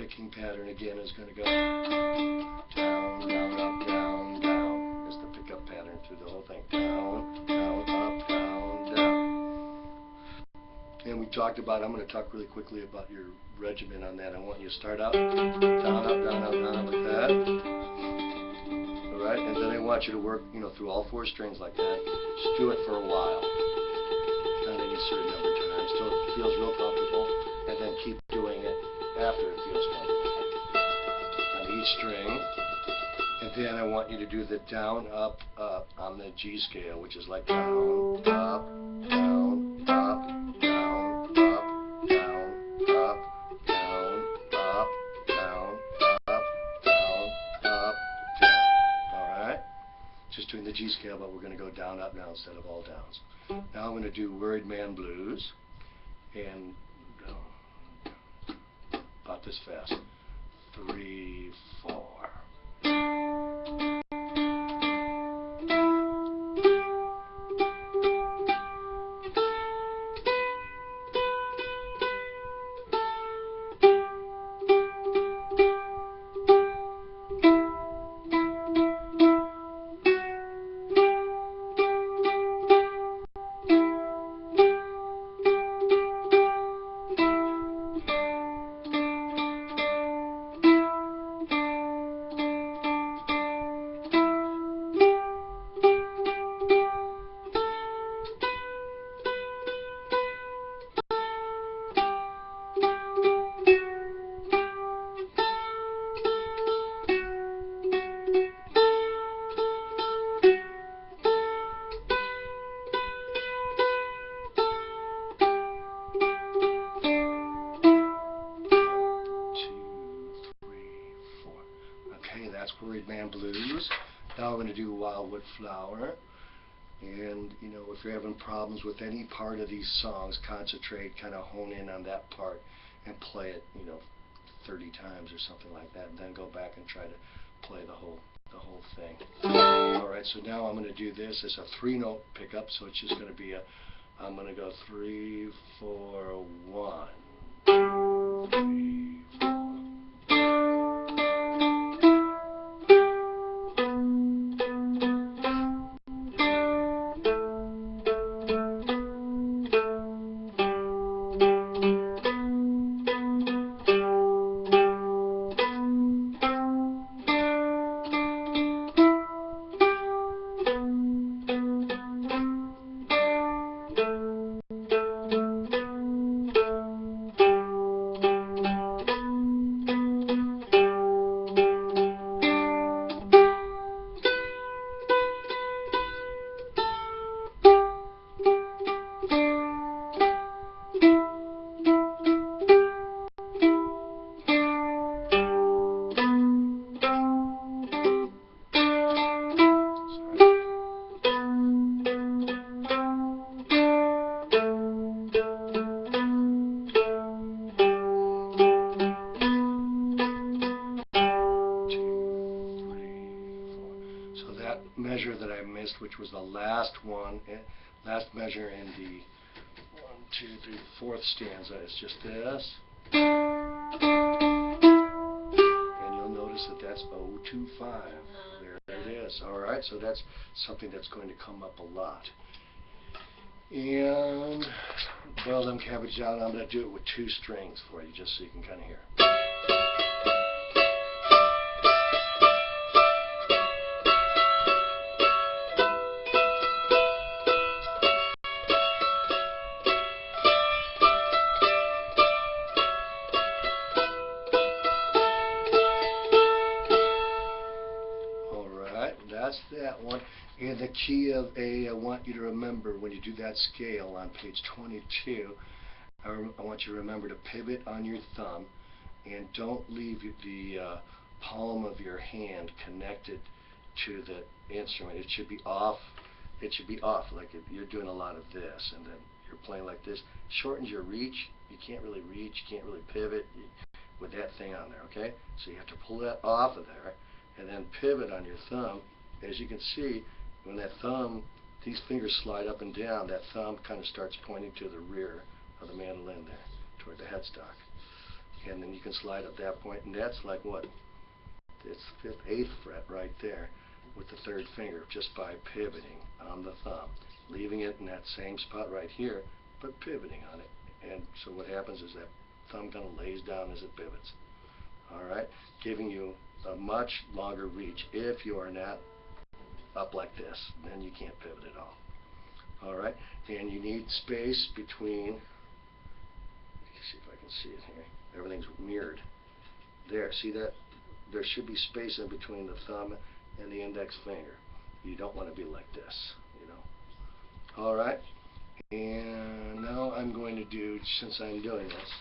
picking pattern again is going to go down, down, up, down, down. It's the pickup pattern through the whole thing. Down, down, up, down, down. And we talked about, I'm going to talk really quickly about your regimen on that. I want you to start out down, up, down, up, down, up like that. Alright, and then I want you to work, through all 4 strings like that. Just do it for a while. Not any certain number of times till it feels real comfortable, and then keep doing it after it feels comfortable on each string. And then I want you to do the down, up, up on the G scale, which is like down, up, down, up, down, up, down, up, down, up, down, up, down, up, down. Alright? Just doing the G scale, but we're going to go down, up, down instead of all downs. Now I'm going to do Worried Man Blues, and about this fast. 3, 4. That's Worried Man Blues. Now I'm going to do Wildwood Flower. And, if you're having problems with any part of these songs, concentrate, kind of hone in on that part and play it, 30 times or something like that. And then go back and try to play the whole thing. Alright, so now I'm going to do this as a 3-note pickup. So it's just going to be I'm going to go 3, 4, 1, 2, 3, 4. Measure that I missed, which was the last measure in the 1, 2, 3, 4th stanza, is just this. And you'll notice that that's 025. There it is. Alright, so that's something that's going to come up a lot. And boil them cabbage down. I'm going to do it with 2 strings for you, just so you can kind of hear. That's that one. And the key of A, I want you to remember when you do that scale on page 22, I want you to remember to pivot on your thumb and don't leave the palm of your hand connected to the instrument. It should be off. It should be off, like if you're doing a lot of this and then you're playing like this. Shortens your reach. You can't really reach. You can't really pivot with that thing on there, okay? So you have to pull that off of there and then pivot on your thumb. As you can see, when that thumb, these fingers slide up and down, that thumb kind of starts pointing to the rear of the mandolin there, toward the headstock. and then you can slide at that point, and that's like what? It's 5th, 8th fret right there with the 3rd finger, just by pivoting on the thumb, leaving it in that same spot right here, but pivoting on it. And so what happens is that thumb kind of lays down as it pivots. Alright, giving you a much longer reach. If you are not up like this, then you can't pivot at all. Alright, and you need space between, let's see if I can see it here, everything's mirrored. There, see that? There should be space in between the thumb and the index finger. You don't want to be like this, you know. Alright, and now I'm going to do, since I'm doing this,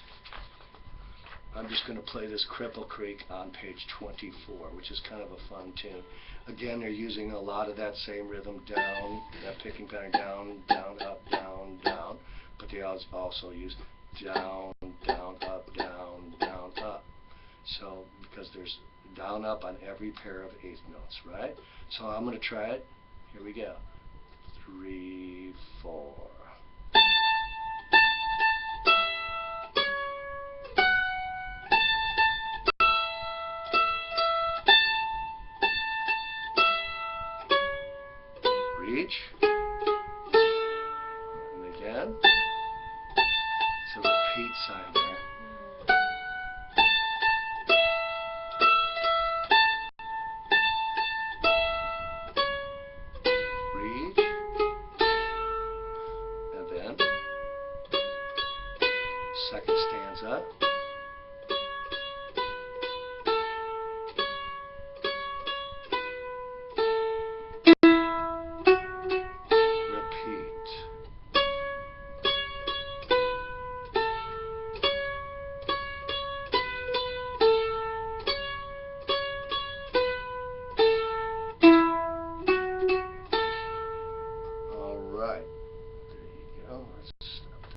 I'm just going to play this Cripple Creek on page 24, which is kind of a fun tune. Again, they're using a lot of that same rhythm, down, that picking pattern, down, down, up, down, down. But they also use down, down, up, down, down, up. So, because there's down, up on every pair of 8th notes, right? So I'm going to try it. Here we go. 3, 4. Reach, and again, it's a repeat sign there. Reach, and then second stanza.